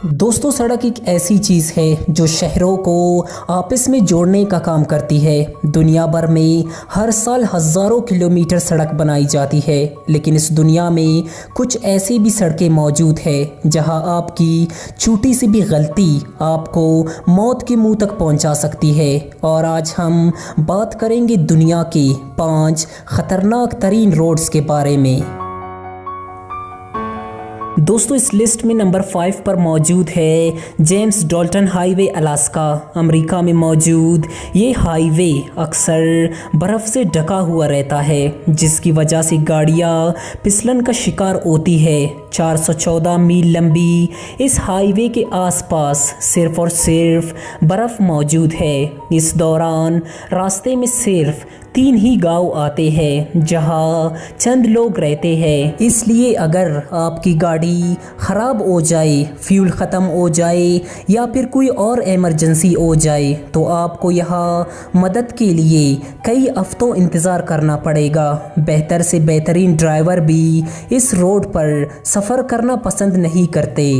دوستو سڑک ایک ایسی چیز ہے جو شہروں کو آپس میں جوڑنے کا کام کرتی ہے۔ دنیا بھر میں ہر سال ہزاروں کلومیٹر سڑک بنائی جاتی ہے، لیکن اس دنیا میں کچھ ایسی بھی سڑکیں موجود ہیں جہاں آپ کی چھوٹی سی بھی غلطی آپ کو موت کے منہ تک پہنچا سکتی ہے۔ اور آج ہم بات کریں گے دنیا کے 5 خطرناک ترین روڈز کے بارے میں۔ دوستو اس لسٹ میں نمبر 5 پر موجود ہے جیمز ڈالٹن ہائی وے الاسکا۔ امریکہ میں موجود یہ ہائی وے اکثر برف سے ڈھکا ہوا رہتا ہے، جس کی وجہ سے گاڑیاں پھسلن کا شکار ہوتی ہے۔ 414 میل لمبی اس ہائی وے کے آس پاس صرف اور صرف برف موجود ہے۔ اس دوران راستے میں صرف 3 ہی گاؤں آتے ہیں جہاں چند لوگ رہتے ہیں۔ اس لیے اگر آپ کی گاڑی خراب ہو جائے، فیول ختم ہو جائے یا پھر کوئی اور ایمرجنسی ہو جائے تو آپ کو یہاں مدد کے لیے کئی ہفتوں انتظار کرنا پڑے گا۔ بہتر سے بہترین ڈرائیور بھی اس روڈ پر سفر کرنا پسند نہیں کرتے۔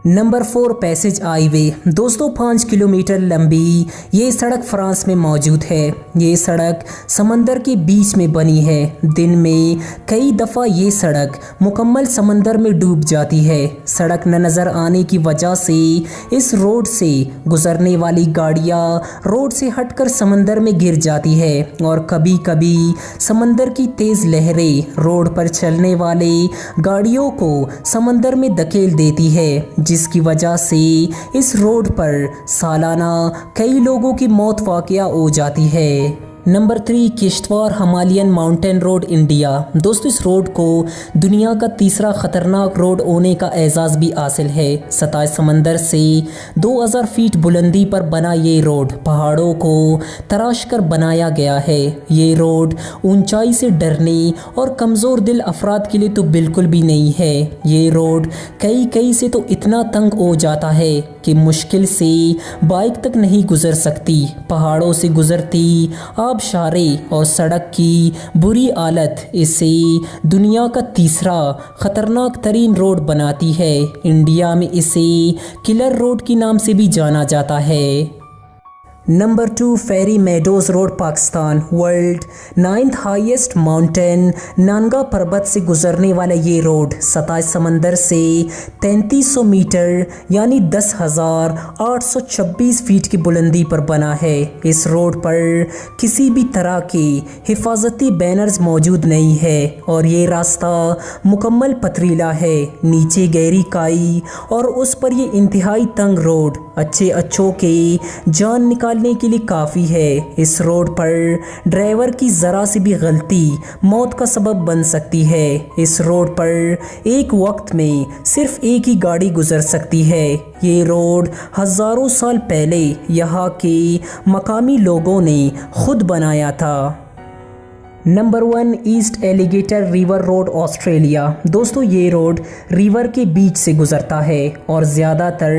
نمبر 4 پیسج ہائی وے۔ دوستو 5 کلومیٹر لمبی یہ سڑک فرانس میں موجود ہے۔ یہ سڑک سمندر کے بیچ میں بنی ہے۔ دن میں کئی دفعہ یہ سڑک مکمل سمندر میں ڈوب جاتی ہے۔ سڑک نہ نظر آنے کی وجہ سے اس روڈ سے گزرنے والی گاڑیاں روڈ سے ہٹ کر سمندر میں گر جاتی ہے، اور کبھی کبھی سمندر کی تیز لہریں روڈ پر چلنے والے گاڑیوں کو سمندر میں دھکیل دیتی ہے، جس کی وجہ سے اس روڈ پر سالانہ کئی لوگوں کی موت واقع ہو جاتی ہے۔ Number 3 Kishtwar Himalayan mountain road India. دوستو اس روڈ کو دنیا کا تیسرا خطرناک روڈ ہونے کا اعزاز بھی حاصل ہے۔ سطح سمندر سے 2000 فیٹ بلندی پر بنا یہ روڈ پہاڑوں کو تراش کر بنایا گیا ہے۔ یہ روڈ اونچائی سے ڈرنے اور کمزور دل افراد کے لیے تو بالکل بھی نہیں ہے۔ یہ روڈ کئی سے تو اتنا تنگ ہو جاتا ہے کہ مشکل سے بائک تک نہیں گزر سکتی۔ پہاڑوں سے گزرتی آبشاریں اور سڑک کی بری حالت اسے دنیا کا تیسرا خطرناک ترین روڈ بناتی ہے۔ انڈیا میں اسے کلر روڈ کے نام سے بھی جانا جاتا ہے۔ Number 2 Fairy Meadows Road Pakistan. World 9th highest mountain Nanga Parbat سے گزرنے والا یہ روڈ سطح سمندر سے 3300 میٹر یعنی 10,826 فیٹ کی بلندی پر بنا ہے۔ اس روڈ پر کسی بھی طرح کے حفاظتی بینرز موجود نہیں ہے، اور یہ راستہ مکمل پتھریلا ہے۔ نیچے گہری کھائی اور اس پر یہ انتہائی تنگ روڈ اچھوں کے جان نکالنے کے لیے کافی ہے۔ اس روڈ پر ڈرائیور کی ذرا سی بھی غلطی موت کا سبب بن سکتی ہے۔ اس روڈ پر ایک وقت میں صرف ایک ہی گاڑی گزر سکتی ہے۔ یہ روڈ ہزاروں سال پہلے یہاں کے مقامی لوگوں نے خود بنایا تھا۔ Number 1 East Alligator River Road Australia. دوستو یہ روڈ ریور کے بیچ سے گزرتا ہے، اور زیادہ تر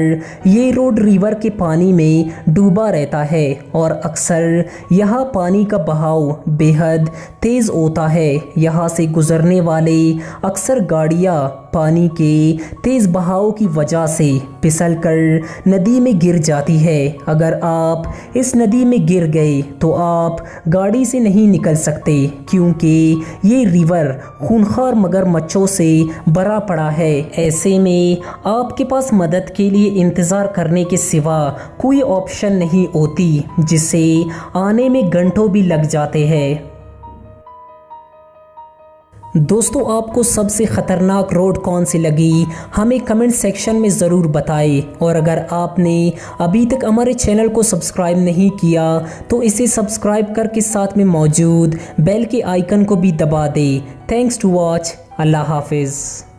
یہ روڈ ریور کے پانی میں ڈوبا رہتا ہے، اور اکثر یہاں پانی کا بہاؤ بے حد تیز ہوتا ہے۔ یہاں سے گزرنے والے اکثر گاڑیاں پانی کے تیز بہاؤ کی وجہ سے پھسل کر ندی میں گر جاتی ہے۔ اگر آپ اس ندی میں گر گئے تو آپ گاڑی سے نہیں نکل سکتے، کیونکہ یہ ریور خونخوار مگرمچھوں سے بھرا پڑا ہے۔ ایسے میں آپ کے پاس مدد کے لیے انتظار کرنے کے سوا کوئی آپشن نہیں ہوتی، جسے آنے میں گھنٹوں بھی لگ جاتے ہیں۔ دوستو آپ کو سب سے خطرناک روڈ کون سی لگی ہمیں کمنٹ سیکشن میں ضرور بتائیں، اور اگر آپ نے ابھی تک ہمارے چینل کو سبسکرائب نہیں کیا تو اسے سبسکرائب کر کے ساتھ میں موجود بیل کے آئیکن کو بھی دبا دیں۔ Thanks to watch. اللہ حافظ۔